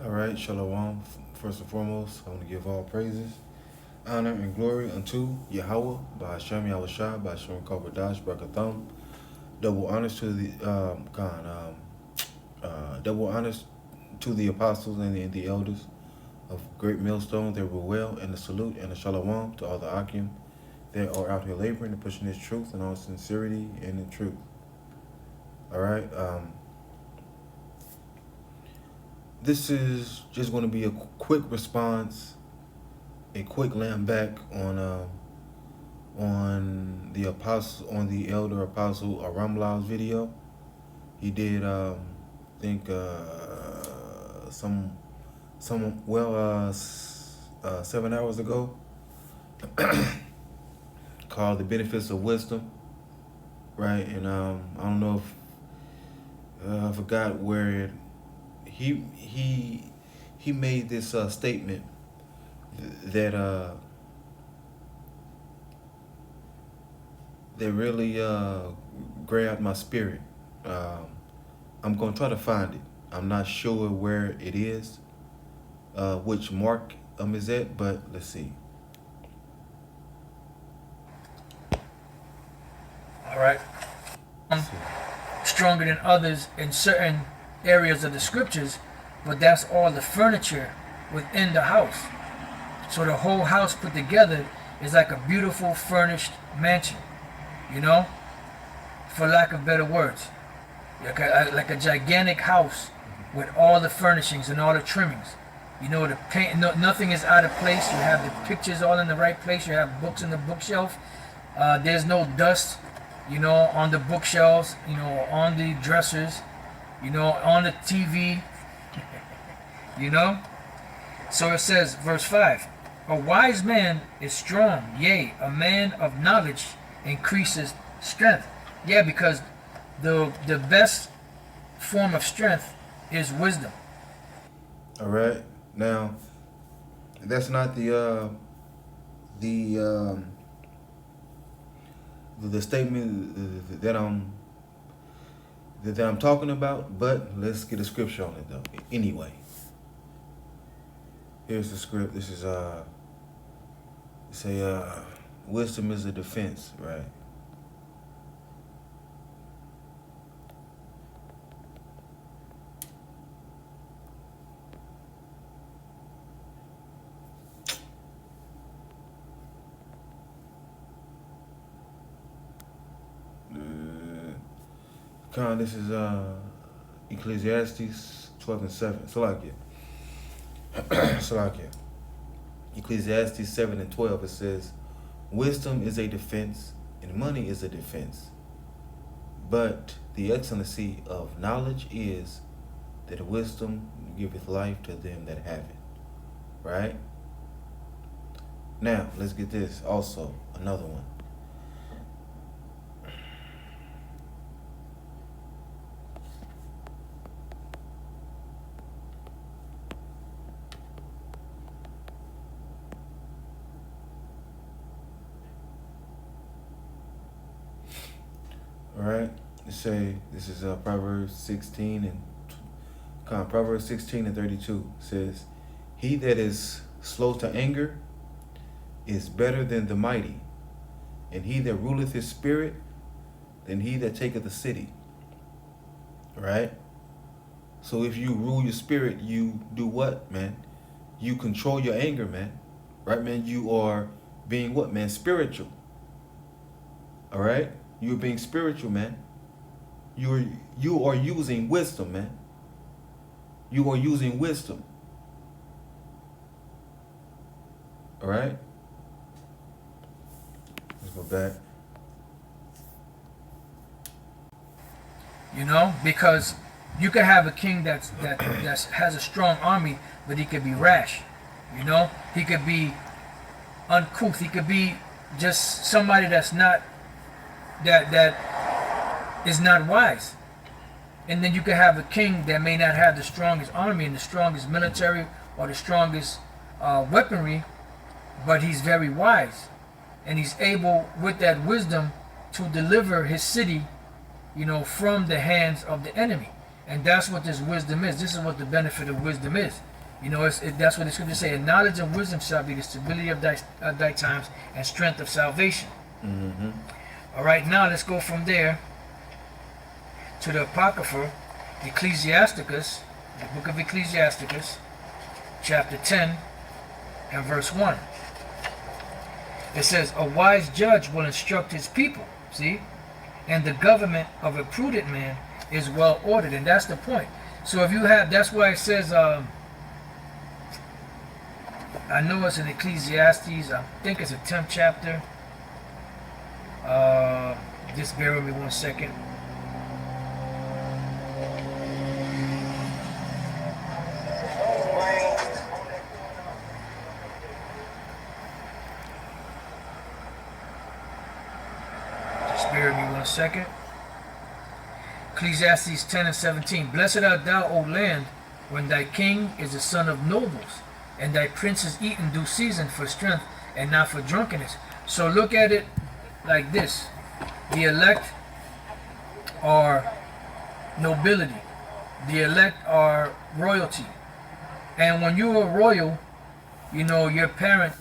All right, Shalom. First and foremost, I want to give all praises, honor, and glory unto Yahweh by Hashem Yahushua, by Hashem Kabadash, Brakatham. Double honors to the double honors to the apostles and the elders of Great Millstone. They were well, and the salute and the Shalom to all the Akim that are out here laboring and pushing this truth in all sincerity and in truth. All right. This is just going to be a quick response, a quick lamp back on the apostle, on the elder apostle Aramlah's video. He did, think, some 7 hours ago, called "The Benefits of Wisdom," right? And I don't know if I forgot where he made this statement that really grabbed my spirit. I'm gonna try to find it. I'm not sure where it is, which mark is at, but let's see. All right. Stronger than others in certain areas of the scriptures, but that's all the furniture within the house. So the whole house put together is like a beautiful furnished mansion, you know, for lack of better words, like a gigantic house with all the furnishings and all the trimmings. You know, the paint, nothing is out of place. You have the pictures all in the right place. You have books in the bookshelf. There's no dust, you know, on the bookshelves, you know, on the dressers, you know, on the TV, you know. So it says, verse 5, a wise man is strong, yea, a man of knowledge increases strength. Yeah, because the best form of strength is wisdom. All right. Now, that's not the statement that I'm talking about, but let's get a scripture on it though. Anyway, here's the script. This is wisdom is a defense, right? This is Ecclesiastes 12 and 7. Salakia. Salakia. Ecclesiastes 7 and 12, it says, wisdom is a defense, and money is a defense. But the excellency of knowledge is that wisdom giveth life to them that have it. Right? Now, let's get this also, another one. All right, let's say this is Proverbs 16 and Proverbs 16 and 32 says, "He that is slow to anger is better than the mighty, and he that ruleth his spirit than he that taketh a city." All right. So if you rule your spirit, you do what, man? You control your anger, man. Right, man? You are being what, man? Spiritual. All right. You're being spiritual, man. You are using wisdom, man. You are using wisdom. All right? Let's go back. You know, because you could have a king that has a strong army, but he could be rash. You know, he could be uncouth. He could be just somebody that's not that is not wise. And then you could have a king that may not have the strongest army and the strongest military or the strongest weaponry, but he's very wise, and he's able with that wisdom to deliver his city, you know, from the hands of the enemy. And that's what this wisdom is. This is what the benefit of wisdom is. You know, that's what the scriptures say. And knowledge and wisdom shall be the stability of thy times and strength of salvation. Mm-hmm. All right, now let's go from there to the Apocrypha, Ecclesiasticus, the book of Ecclesiasticus, chapter 10 and verse 1. It says, a wise judge will instruct his people, see? And the government of a prudent man is well ordered. And that's the point. So if you have, that's why it says, I know it's in Ecclesiastes, I think it's a 10th chapter. Just bear with me 1 second. Just bear with me 1 second. Ecclesiastes 10 and 17. Blessed art thou, O land, when thy king is a son of nobles, and thy princes eat in due season for strength and not for drunkenness. So look at it like this. The elect are nobility. The elect are royalty. And when you are royal, you know, your parent.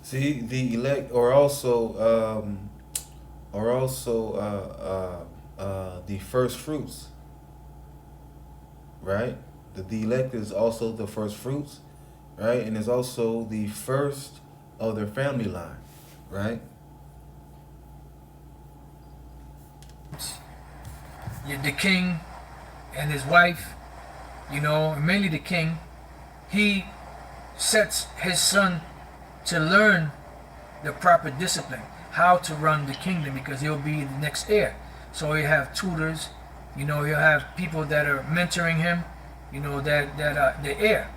See, the elect are also the first fruits, right? The elect is also the first fruits, right? And is also the first of their family line, right? The king and his wife, you know, mainly the king, he sets his son to learn the proper discipline, how to run the kingdom, because he'll be the next heir. So he'll have tutors, you know, he'll have people that are mentoring him, you know, that are the heir.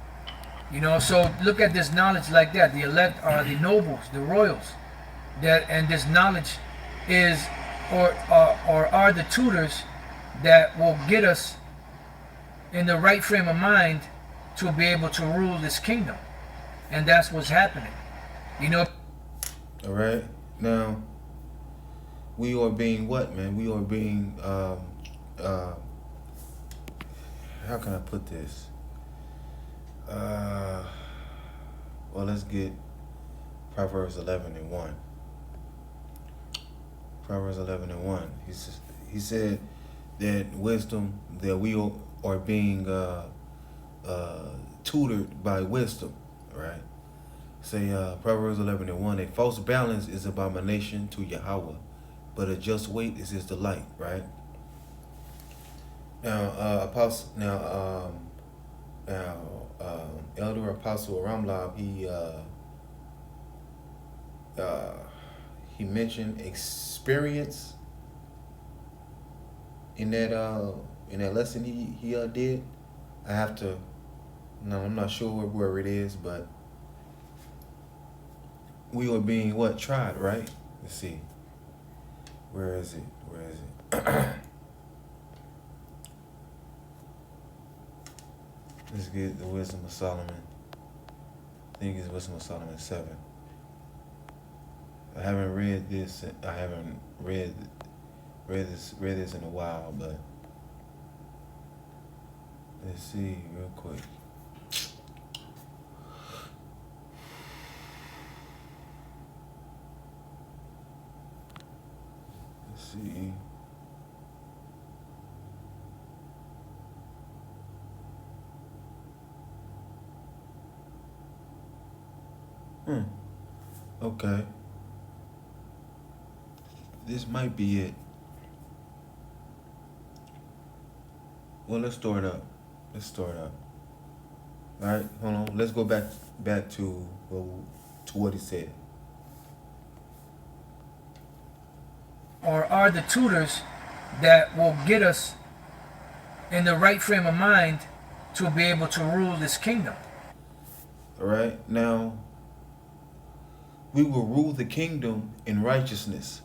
You know, so look at this knowledge like that. The elect are the nobles, the royals. And this knowledge is or are the tutors that will get us in the right frame of mind to be able to rule this kingdom. And that's what's happening. You know. All right. Now, we are being what, man? We are being, how can I put this? Well, let's get Proverbs 11 and 1. Proverbs 11 and 1. He said that wisdom, that we are being tutored by wisdom, right? Say Proverbs 11 and 1. A false balance is abomination to Yahweh, but a just weight is his delight, right? Now, Elder Apostle Ramlab, he mentioned experience in that lesson he did. I have to. No, I'm not sure where it is, but we were being what, tried, right? Let's see. Where is it? Let's get the Wisdom of Solomon. I think it's Wisdom of Solomon 7. I haven't read this. I haven't read this in a while, but let's see real quick. Let's see. Okay. This might be it. Well, let's start up. All right, hold on. Let's go back to what he said. Or are the tutors that will get us in the right frame of mind to be able to rule this kingdom. All right, now we will rule the kingdom in righteousness.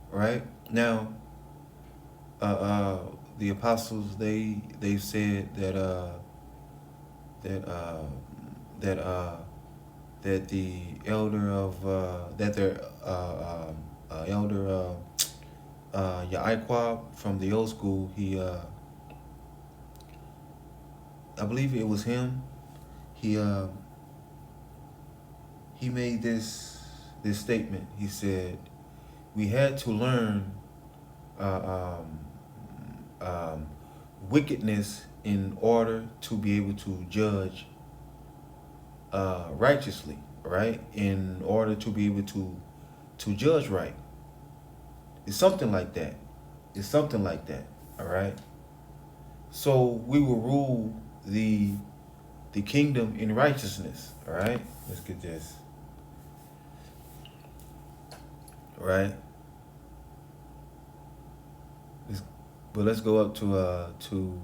Right now, the apostles they said that the elder of Yaquab from the old school, I believe it was him. He uh, he made this statement. He said, "We had to learn uh, wickedness in order to be able to judge righteously, right? In order to be able to judge right." It's something like that. It's something like that. All right. So we will rule the kingdom in righteousness. All right. Let's get this. All right. But let's go up to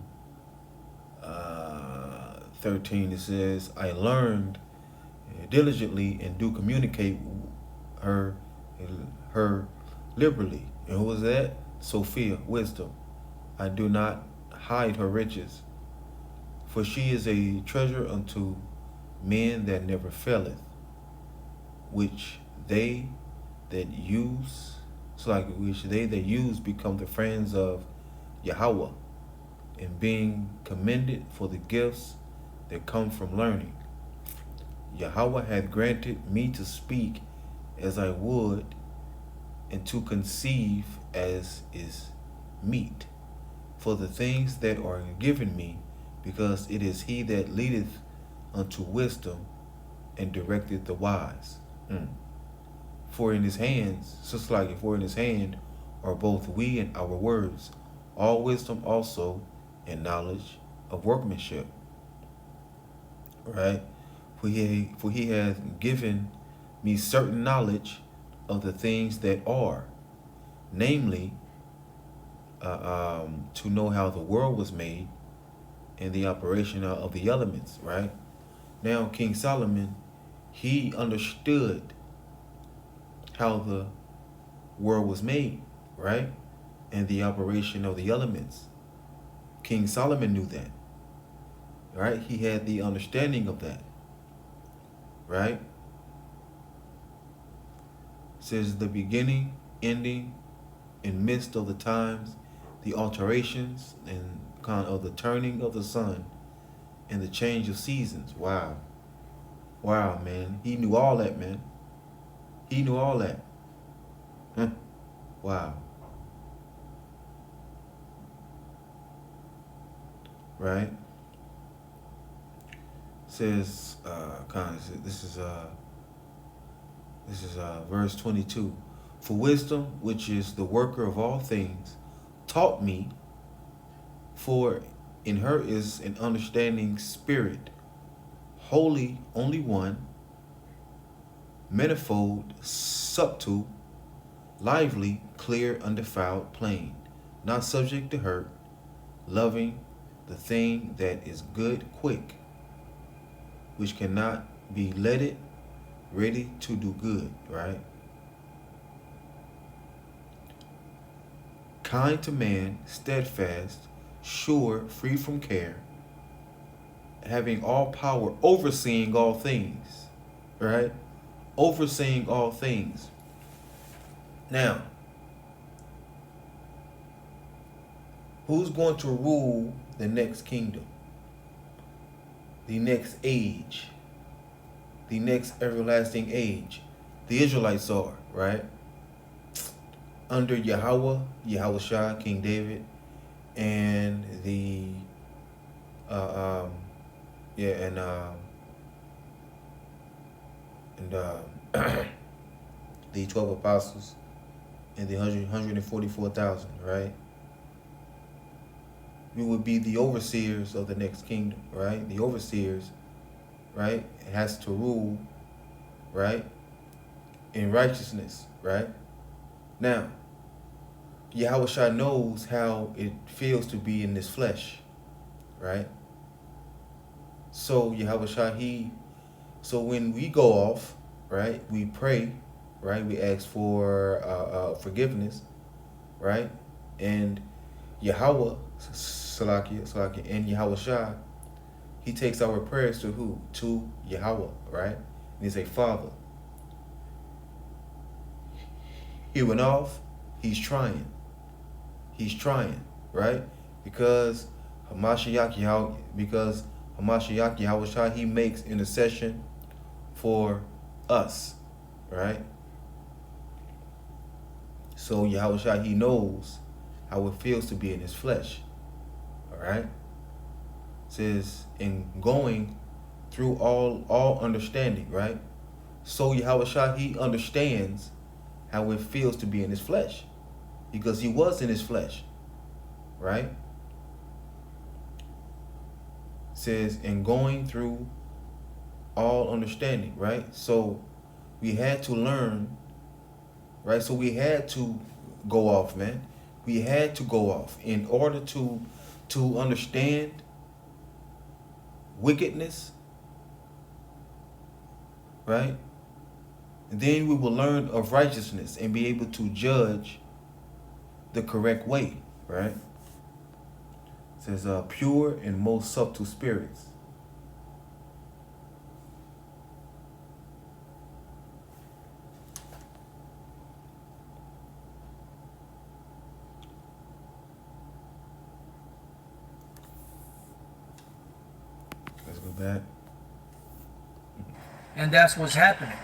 13. It says, "I learned diligently and do communicate her her liberally." And who was that? Sophia, wisdom. "I do not hide her riches, for she is a treasure unto men that never faileth, which they that use, so like which they that use become the friends of Yahweh, and being commended for the gifts that come from learning. Yahweh hath granted me to speak as I would, and to conceive as is meet, for the things that are given me, because it is he that leadeth unto wisdom and directeth the wise. For in his hands, just like for in his hand are both we and our words, all wisdom also and knowledge of workmanship." Right? For he hath given me certain knowledge of the things that are, namely, to know how the world was made and the operation of the elements, right? Now, King Solomon, he understood how the world was made, right? And the operation of the elements. King Solomon knew that, right? He had the understanding of that, right? It says the beginning, ending, and midst of the times, the alterations and kind of the turning of the sun and the change of seasons. Wow. Wow, man. He knew all that, man. He knew all that. Wow. Right? Says this is verse 22. "For wisdom, which is the worker of all things, taught me, for in her is an understanding spirit, holy, only one, manifold, subtle, lively, clear, undefiled, plain, not subject to hurt, loving the thing that is good, quick, which cannot be letted, ready to do good," right? "Kind to man, steadfast, sure, free from care, having all power, overseeing all things," right? Overseeing all things. Now, who's going to rule the next kingdom? The next age? The next everlasting age? The Israelites are, right? Under Yahweh, Yahushua, King David, and the the 12 apostles and the 144,000, right? We would be the overseers of the next kingdom, right? The overseers, right? It has to rule, right? In righteousness, right? Now, Yahushua knows how it feels to be in this flesh, right? So Yahushua, so when we go off, right, we pray, right? We ask for forgiveness, right? And Yahweh, Salakia, and Yahushua, he takes our prayers to who? To Yahweh, right? And he's a Father. He went off, he's trying. he's trying, right? Because Hamashiach Yahushua, he makes intercession for us, right? So Yahushua, he knows how it feels to be in his flesh, all right? It says, in going through all understanding, right? So Yahushua, he understands how it feels to be in his flesh, because he was in his flesh, right? It says, in going through all understanding, right? So we had to learn, right? So we had to go off, man. We had to go off in order to understand wickedness, right? And then we will learn of righteousness and be able to judge the correct way, right? It says, pure and most subtle spirits. Let's go back. And that's what's happening.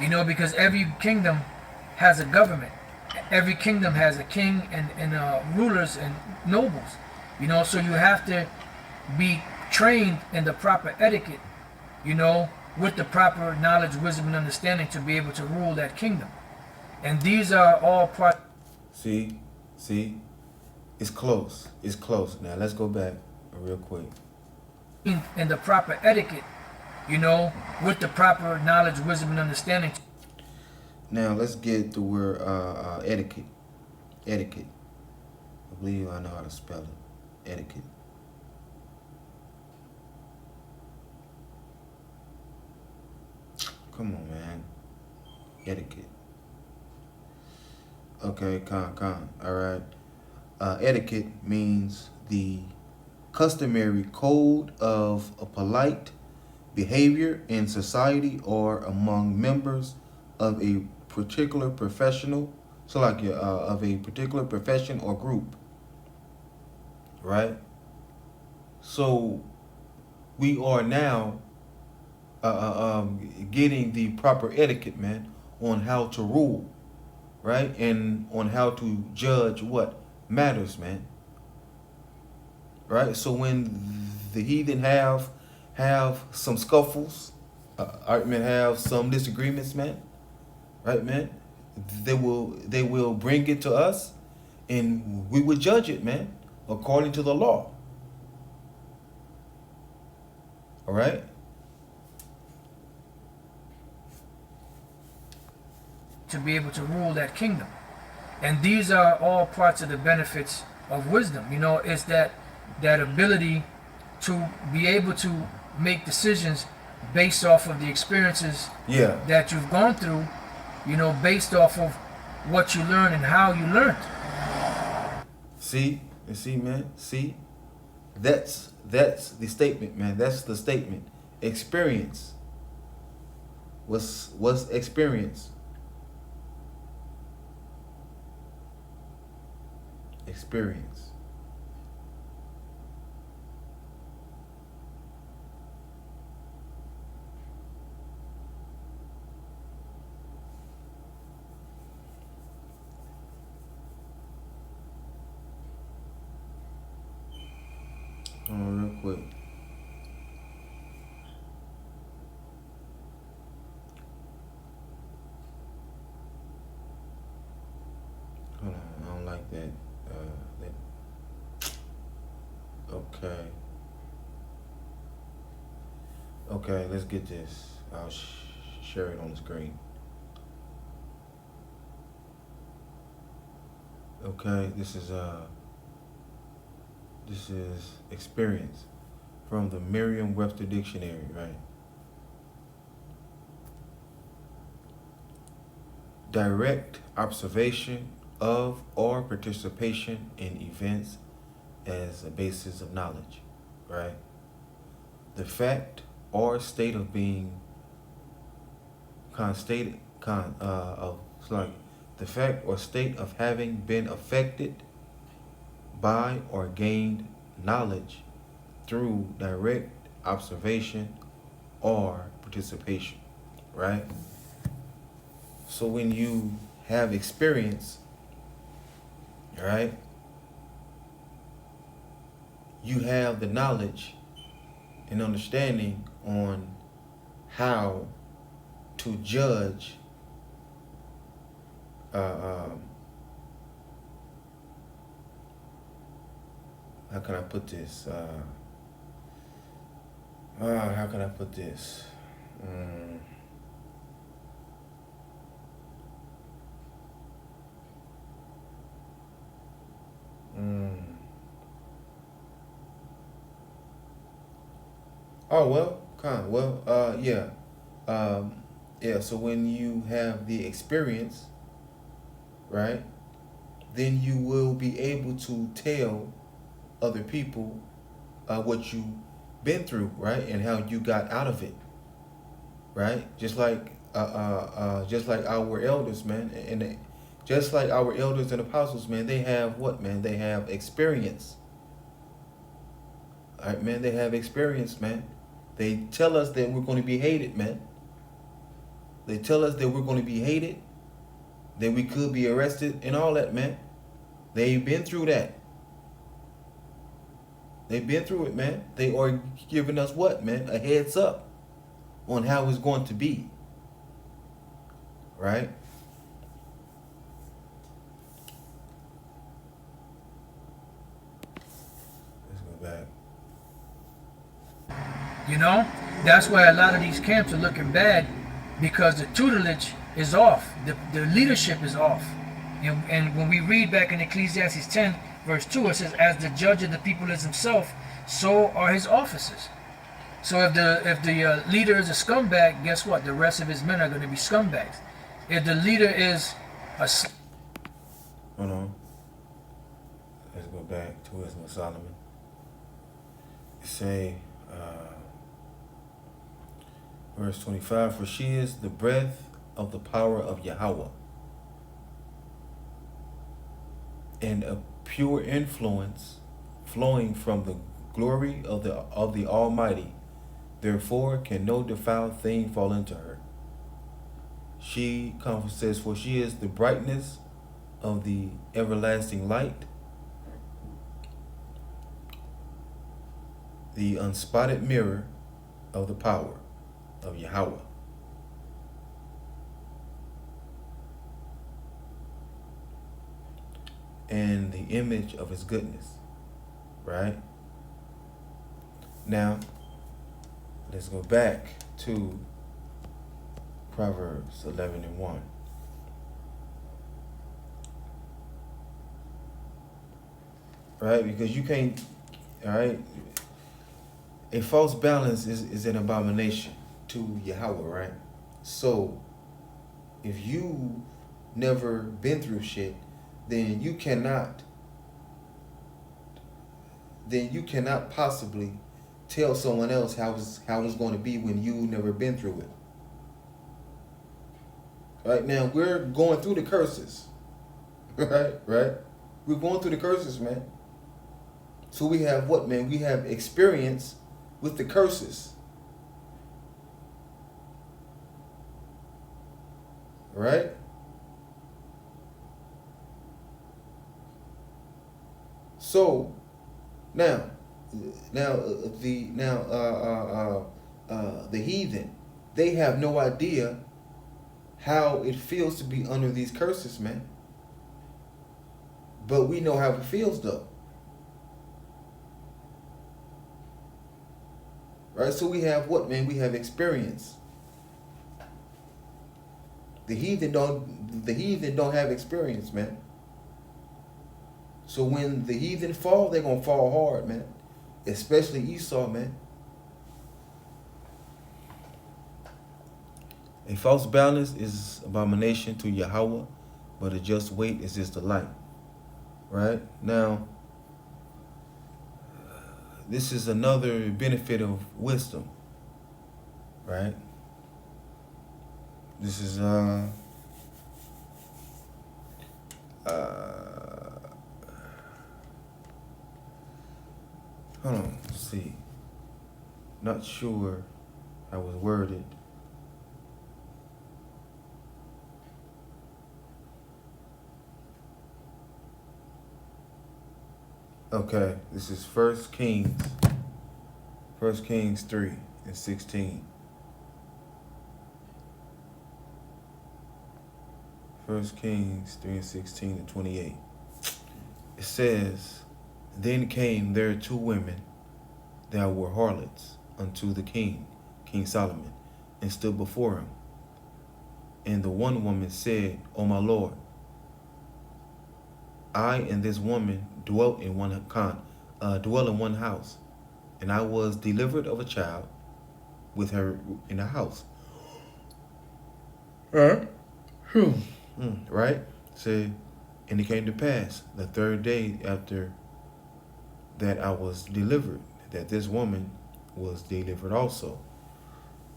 You know, because every kingdom has a government. Every kingdom has a king and rulers and nobles. You know, so you have to be trained in the proper etiquette, you know, with the proper knowledge, wisdom, and understanding to be able to rule that kingdom. And these are all part. See, it's close. It's close. Now let's go back real quick. In the proper etiquette, you know, with the proper knowledge, wisdom, and understanding. Now let's get the word etiquette. Etiquette. I believe I know how to spell it. Etiquette. Come on, man. Etiquette. Okay, con. All right. Etiquette means the customary code of a polite behavior in society or among members of a particular professional, so like of a particular profession or group, right? So we are now getting the proper etiquette, man, on how to rule, right, and on how to judge what matters, man. Right. So when the heathen have some scuffles, argument, have some disagreements, man. Right, man. They will bring it to us, and we will judge it, man, according to the law. All right. To be able to rule that kingdom. And these are all parts of the benefits of wisdom. You know, it's that ability to be able to make decisions based off of the experiences that you've gone through, you know, based off of what you learned and how you learned. See, man. See, that's the statement, man. That's the statement. Experience. What's experience? Experience. Real quick. Hold on, I don't like that. Okay. Okay, let's get this. I'll share it on the screen. Okay, this is experience from the Merriam-Webster dictionary, right? Direct observation of or participation in events as a basis of knowledge, right? The fact or state of being the fact or state of having been affected by or gained knowledge through direct observation or participation, right? So when you have experience, right, you have the knowledge and understanding on how to judge how can I put this? How can I put this? Mm, mm. Oh well, yeah, yeah. So when you have the experience, right, then you will be able to tell other people what you've been through, right, and how you got out of it, right? Just like our elders, man, just like our elders and apostles, man, they have what, man? They have experience. All right, man, they have experience, man. They tell us that we're going to be hated, man. They tell us that we're going to be hated, that we could be arrested and all that, man. They've been through that. They've been through it, man. They are giving us what, man? A heads up on how it's going to be. Right? Let's go back. You know, that's why a lot of these camps are looking bad, because the tutelage is off, the leadership is off. And when we read back in Ecclesiastes 10, verse 2, it says, "As the judge of the people is himself, so are his officers." So if the leader is a scumbag, guess what? The rest of his men are going to be scumbags. If the leader is a Hold on. Let's go back to Wisdom of Solomon. Say, verse 25, for she is the breath of the power of Yahweh, and a pure influence flowing from the glory of the Almighty. Therefore can no defiled thing fall into her. She says, for she is the brightness of the everlasting light, the unspotted mirror of the power of Yahweh. And the image of his goodness. Right? Now, let's go back to Proverbs 11:1. Right? Because you can't, all right? A false balance is an abomination to Yahweh, right? So, if you never been through shit, then you cannot possibly tell someone else how it's going to be when you never been through it. Right now, we're going through the curses. Right? We're going through the curses, man. So we have what, man? We have experience with the curses. Right? So now the heathen, they have no idea how it feels to be under these curses, man. But we know how it feels, though. Right? So we have what, man? We have experience. The heathen don't have experience, man. So when the heathen fall, they're gonna fall hard, man. Especially Esau, man. A false balance is abomination to Yahweh, but a just weight is his delight. Right? Now, this is another benefit of wisdom. Right? This is hold on, let's see. Not sure how it was worded. Okay, this is 1 Kings 3:16. 1 Kings 3:16-28. It says, Then came there 2 women that were harlots unto the king, King Solomon, and stood before him. And the one woman said, O my lord, I and this woman dwell in one house, and I was delivered of a child with her in the house. Right? Right? Say, and it came to pass the 3rd day after that I was delivered, that this woman was delivered also.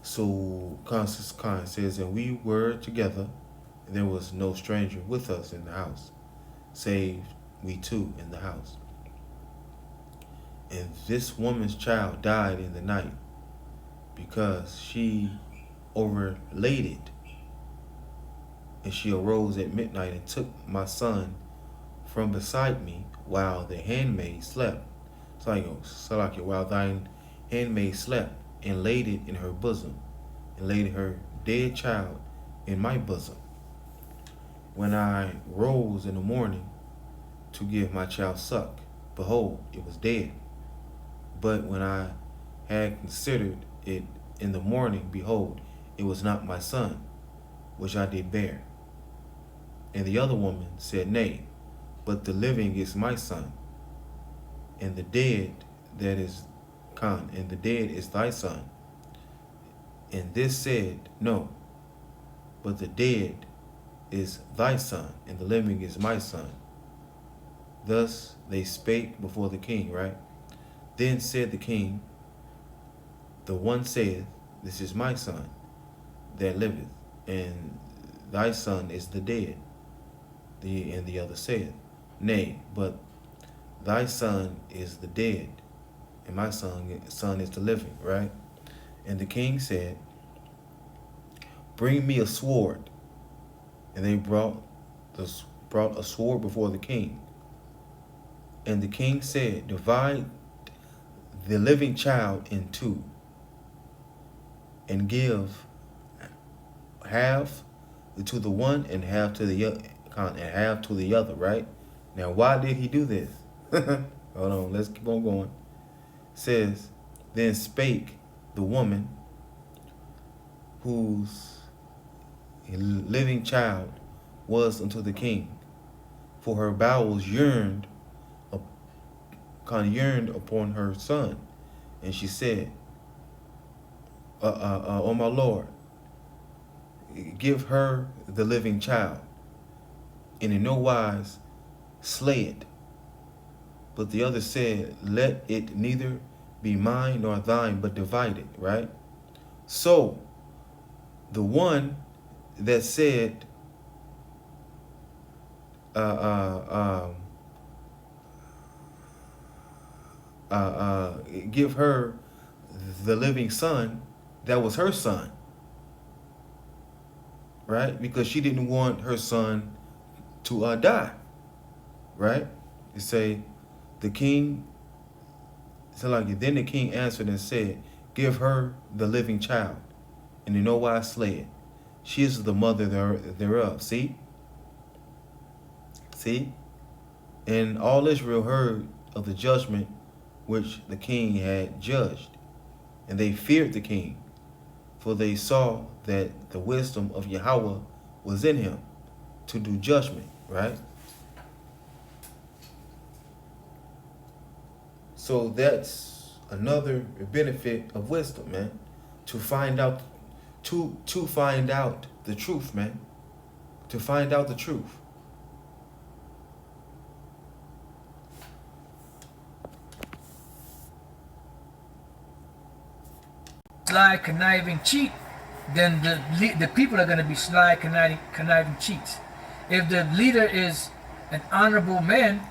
So Constance Khan says, and we were together, and there was no stranger with us in the house, save we 2 in the house. And this woman's child died in the night, because she overlaid it. And she arose at midnight and took my son from beside me while the handmaid slept. While thine handmaid slept, and laid it in her bosom, and laid her dead child in my bosom. When I rose in the morning to give my child suck, behold, it was dead. But when I had considered it in the morning, behold, it was not my son, which I did bear. And the other woman said, Nay, but the living is my son, and the dead is thy son. And this said, No, but the dead is thy son, and the living is my son. Thus they spake before the king, right? Then said the king, The one saith, This is my son that liveth, and thy son is the dead. And the other saith, Nay, but thy son is the dead, and my son is the living, right? And the king said, Bring me a sword. And they brought a sword before the king. And the king said, Divide the living child in 2, and give half to the one and half to the other, right? Now, why did he do this? Hold on, let's keep on going. It says, Then spake the woman whose living child was unto the king, for her bowels yearned upon her son. And she said, O my lord, give her the living child, and in no wise slay it. But the other said, Let it neither be mine nor thine, but divide it, right? So the one that said, give her the living son, that was her son, right? Because she didn't want her son to die, right? You say, the king, then the king answered and said, Give her the living child, and in no wise slay it. She is the mother thereof. See? And all Israel heard of the judgment which the king had judged, and they feared the king, for they saw that the wisdom of Yahweh was in him to do judgment, right? So that's another benefit of wisdom, man. To find out the truth, man. To find out the truth. Sly, conniving, cheat, then the people are going to be sly, conniving cheats. If the leader is an honorable man,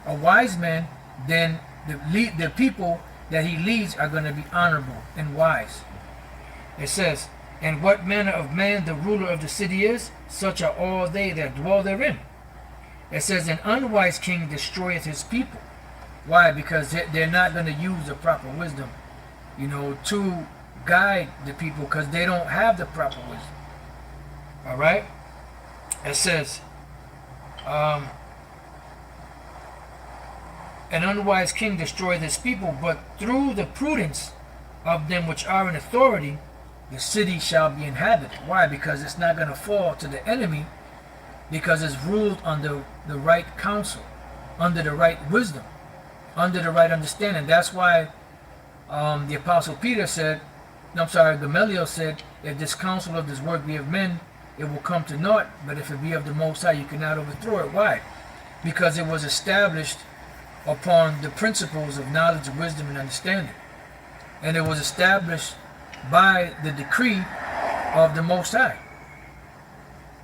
a wise man, then the people that he leads are going to be honorable and wise. It says, and what manner of man the ruler of the city is, such are all they that dwell therein. It says, an unwise king destroyeth his people. Why? Because they're not going to use the proper wisdom, to guide the people, because they don't have the proper wisdom. All right? It says, an unwise king destroyeth his people, but through the prudence of them which are in authority, the city shall be inhabited. Why? Because it's not going to fall to the enemy, because it's ruled under the right counsel, under the right wisdom, under the right understanding. That's why the Apostle Peter said, Gamaliel said, if this counsel of this work be of men, it will come to naught, but if it be of the Most High, you cannot overthrow it. Why? Because it was established upon the principles of knowledge, wisdom, and understanding. And it was established by the decree of the Most High,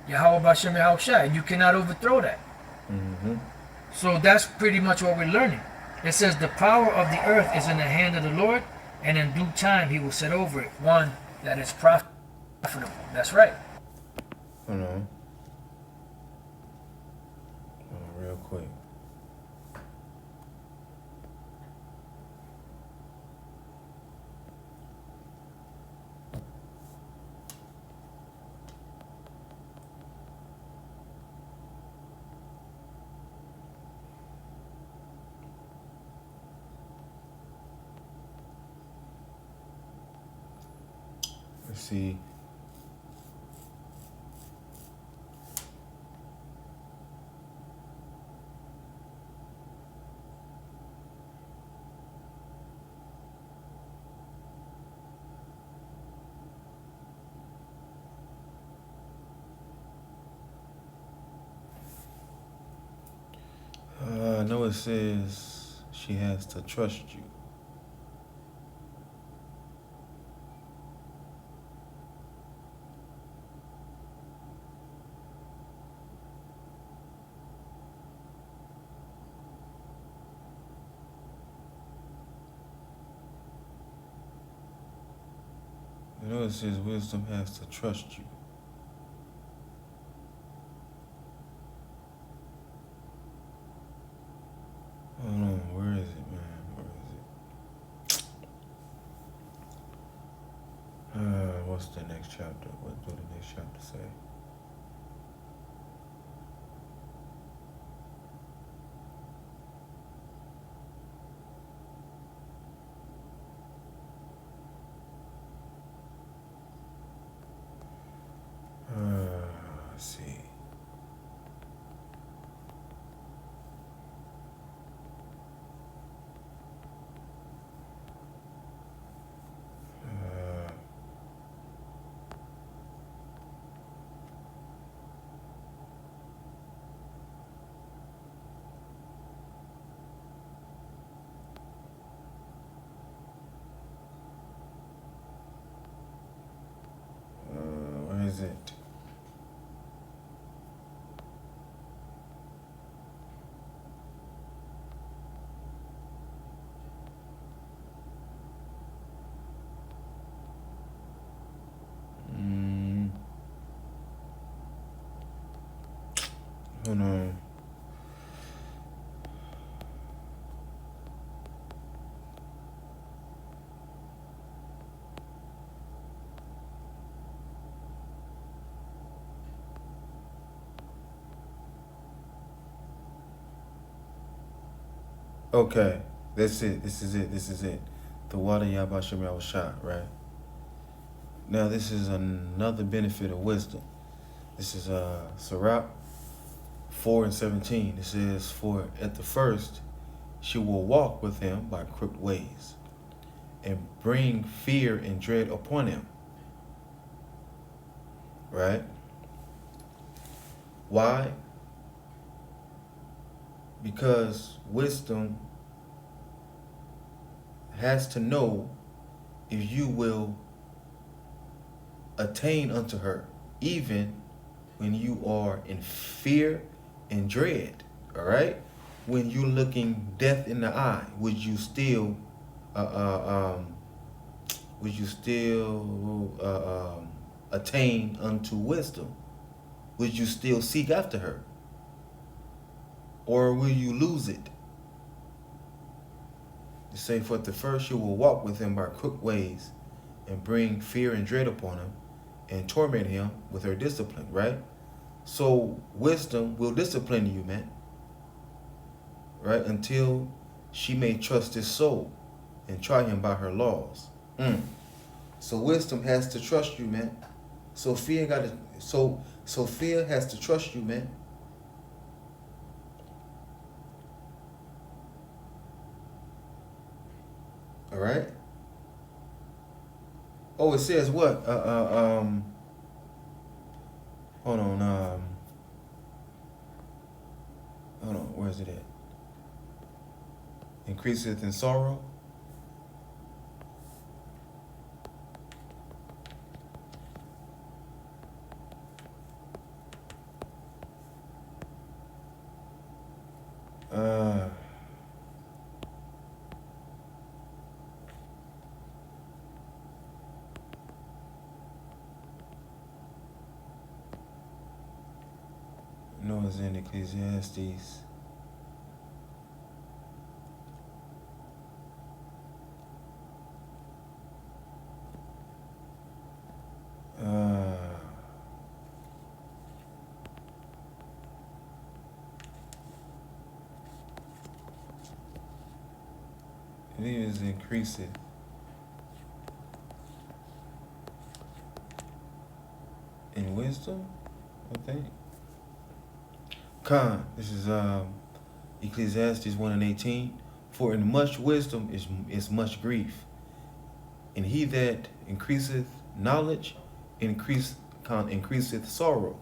Yahweh Bashem Yahushai, and you cannot overthrow that. Mm-hmm. So that's pretty much what we're learning. It says the power of the earth is in the hand of the Lord, and in due time he will set over it one that is profitable. That's right. Hold on. Real quick. Let's see. I know it says she has to trust you. I know it says wisdom has to trust you. Hold on, where is it, man? Where is it? What's the next chapter? What do the next chapter say? Let's see. Where is it? Hold on. Okay, that's it. This is it. The water Yabashim Yahushua, right? Now this is another benefit of wisdom. This is Sirach 4:17. It says, for at the first she will walk with him by crooked ways, and bring fear and dread upon him. Right? Why? Because wisdom has to know if you will attain unto her, even when you are in fear and dread. All right? When you're looking death in the eye, would you still would you still attain unto wisdom? Would you still seek after her? Or will you lose it? You say, for at the first you will walk with him by crooked ways and bring fear and dread upon him and torment him with her discipline, right? So wisdom will discipline you, man, right? Until she may trust his soul and try him by her laws. So wisdom has to trust you, man. Sophia has to trust you, man. All right. Oh, it says what? Hold on. Hold on. Where's it at? Increaseth in sorrow. No, it's in Ecclesiastes. It is increasing in wisdom, I think. This is Ecclesiastes 1:18. For in much wisdom is much grief, and he that increaseth knowledge increaseth sorrow.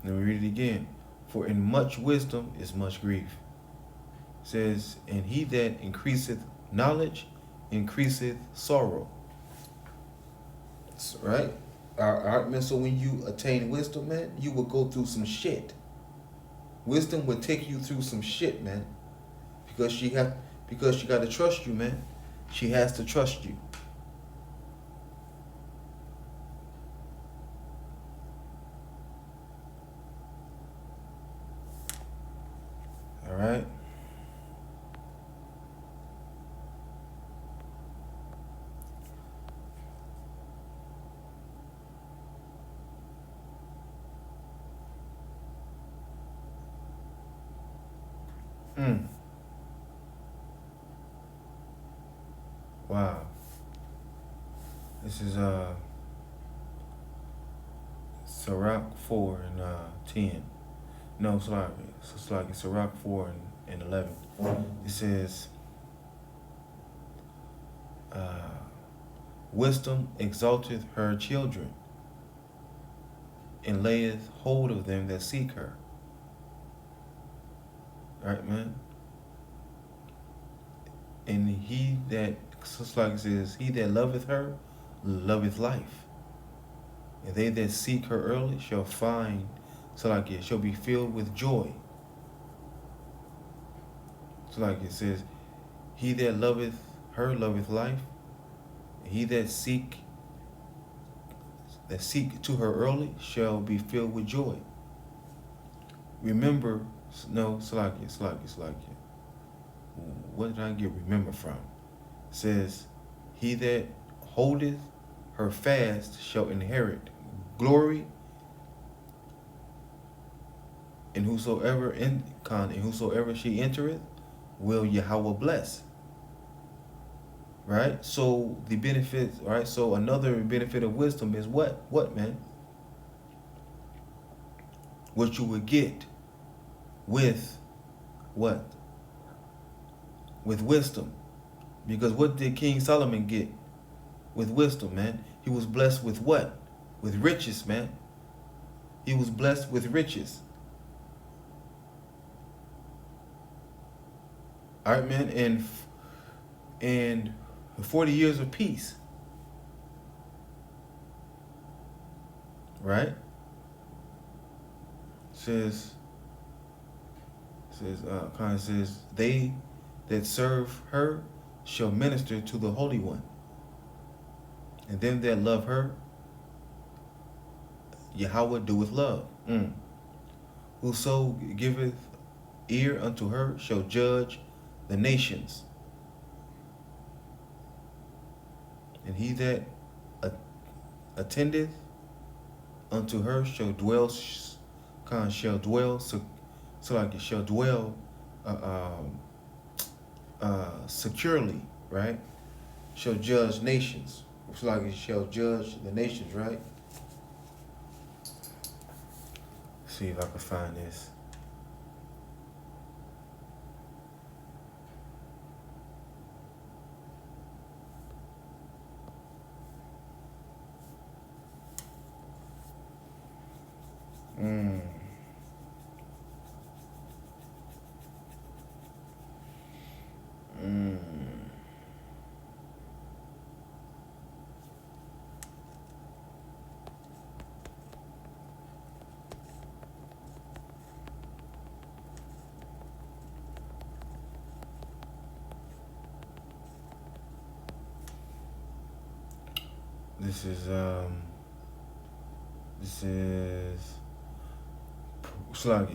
Let me read it again. For in much wisdom is much grief. It says, and he that increaseth knowledge increaseth sorrow. Right? All right, man. So when you attain wisdom, man, you will go through some shit. Wisdom will take you through some shit, man. Because she got to trust you, man. She has to trust you. All right. Wow. This is Sirach 4 and 10. No, it's like Sirach 4 and 11. It says, wisdom exalteth her children, and layeth hold of them that seek her. Right, man? And he that, just like it says, he that loveth her, loveth life. And they that seek her early shall find, so like it shall be filled with joy. So like it says, he that loveth her loveth life. And he that seek to her early shall be filled with joy. Remember, no, it's like it. What did I get remember from? It says, he that holdeth her fast shall inherit glory, and whosoever she entereth will Yahweh bless. Right? So the benefits, right? So another benefit of wisdom is what? What, man? What you would get with what? With wisdom. Because what did King Solomon get with wisdom, man? He was blessed with what? With riches, man. He was blessed with riches. All right, man, and 40 years of peace. Right? Says they that serve her shall minister to the Holy One. And them that love her, Yahweh doeth love. Whoso giveth ear unto her shall judge the nations. And he that attendeth unto her shall dwell, securely, right? Shall judge nations. It's like it shall judge the nations, right? See if I can find this.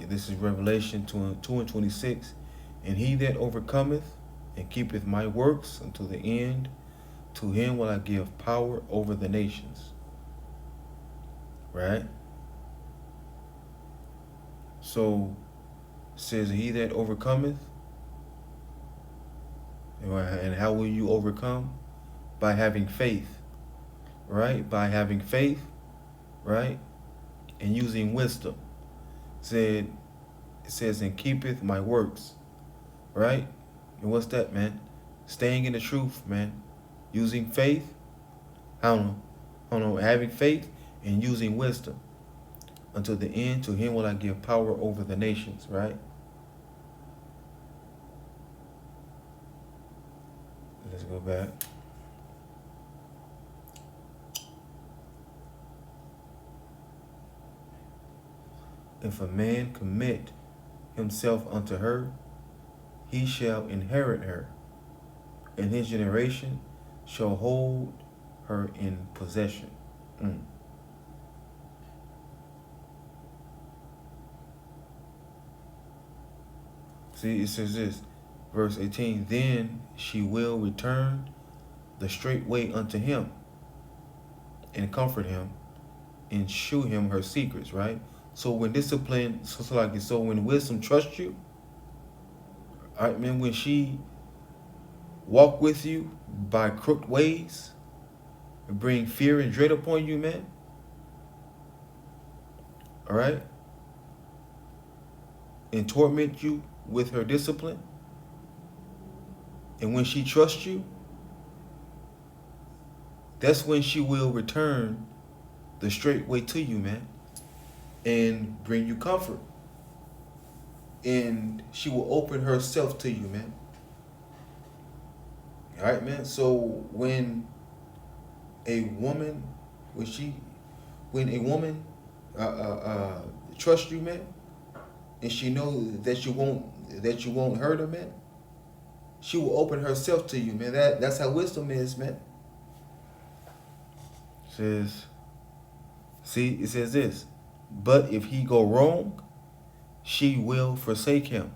This is Revelation 2:26. And he that overcometh and keepeth my works unto the end, to him will I give power over the nations. Right? So it says he that overcometh. And how will you overcome? By having faith. Right? By having faith, right? And using wisdom. It says, and keepeth my works. Right? And what's that, man? Staying in the truth, man. Using faith. I don't know. Having faith and using wisdom. Until the end, to him will I give power over the nations, right? Let's go back. If a man commit himself unto her, he shall inherit her, and his generation shall hold her in possession. See, it says this, verse 18, then she will return the straight way unto him, and comfort him, and shew him her secrets, right? So when discipline, so when wisdom trusts you, all right, man, when she walk with you by crooked ways and bring fear and dread upon you, man, all right, and torment you with her discipline, and when she trusts you, that's when she will return the straight way to you, man, and bring you comfort. And she will open herself to you, man. All right, man. So when a woman trusts you, man, and she knows that you won't hurt her, man, she will open herself to you, man. That's how wisdom is, man. It says this, but if he go wrong, she will forsake him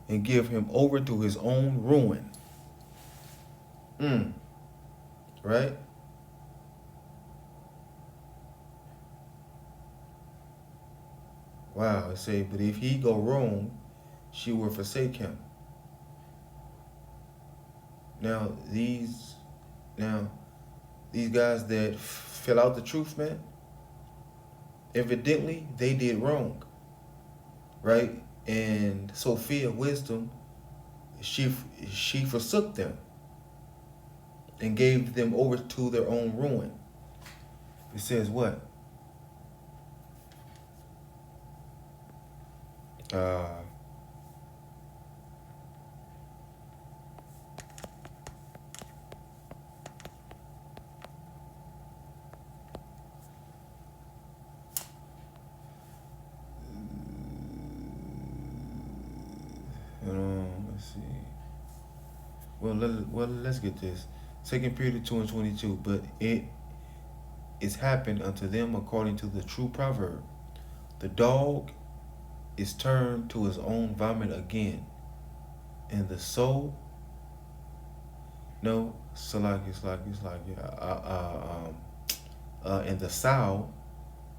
and give him over to his own ruin. Right? Wow, it say, but if he go wrong, she will forsake him. Now these guys that fill out the truth, man, evidently they did wrong, right? And Sophia wisdom, she forsook them and gave them over to their own ruin. It says what? Let's see. let's get this. 2 Peter 2:22. But it is happened unto them according to the true proverb. The dog is turned to his own vomit again, and the soul. No, so like it's like and the sow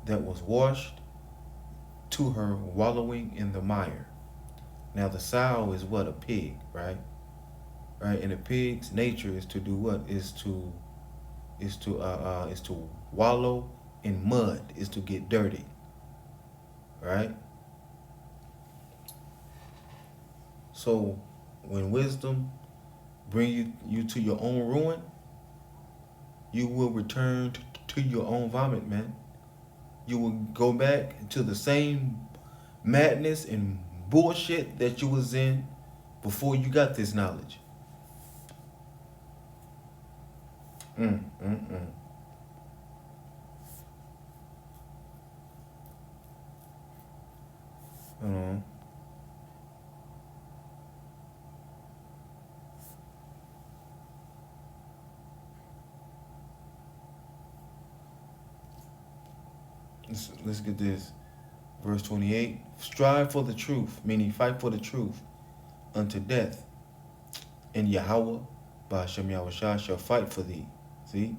that was washed to her wallowing in the mire. Now the sow is what? A pig, right? Right, and a pig's nature is to do what? Is to wallow in mud, is to get dirty. Right? So when wisdom bring you to your own ruin, you will return to your own vomit, man. You will go back to the same madness and bullshit that you was in before you got this knowledge. Hold on. Let's get this. Verse 28. Strive for the truth, meaning fight for the truth unto death. And Yahweh, Ba'ashem Yahushua, shall fight for thee. See?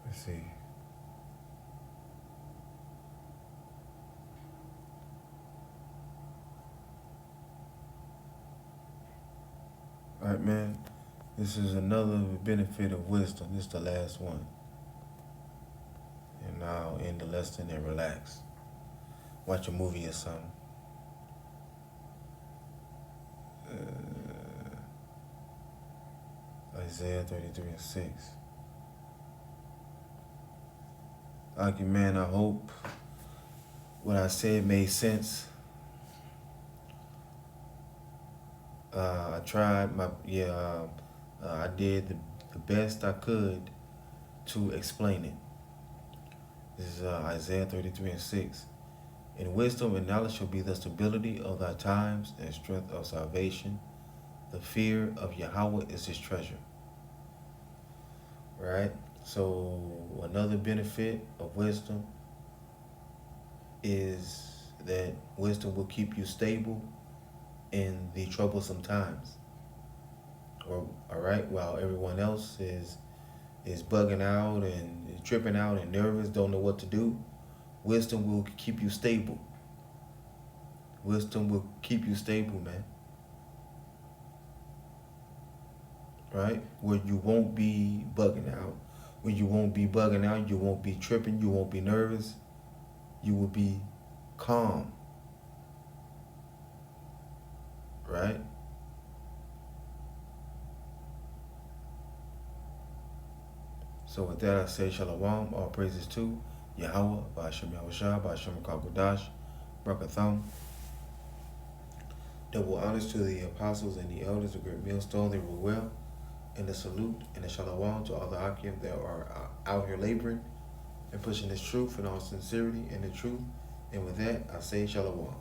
Let's see. All right, man. This is another benefit of wisdom. This is the last one. And now I'll end the lesson and relax. Watch a movie or something. Isaiah 33:6. Okay, man, I hope what I said made sense. I tried I did the best I could to explain it. This is Isaiah 33:6. In wisdom and knowledge shall be the stability of thy times and strength of salvation. The fear of Yahweh is his treasure. Right? So another benefit of wisdom is that wisdom will keep you stable in the troublesome times. All right, while everyone else is bugging out and tripping out and nervous, don't know what to do, wisdom will keep you stable. Wisdom will keep you stable, man. Right? Where you won't be bugging out. When you won't be bugging out, you won't be tripping, you won't be nervous. You will be calm. Right? So with that, I say Shalom, all praises to Yahweh, Ba'ashem Yahushua, Ba'ashem Kakodash, Brakatham. Double honors to the apostles and the elders of Great Millstone, they rule well. And the salute and the Shalom to all the Akim that are out here laboring and pushing this truth in all sincerity and the truth. And with that, I say Shalom.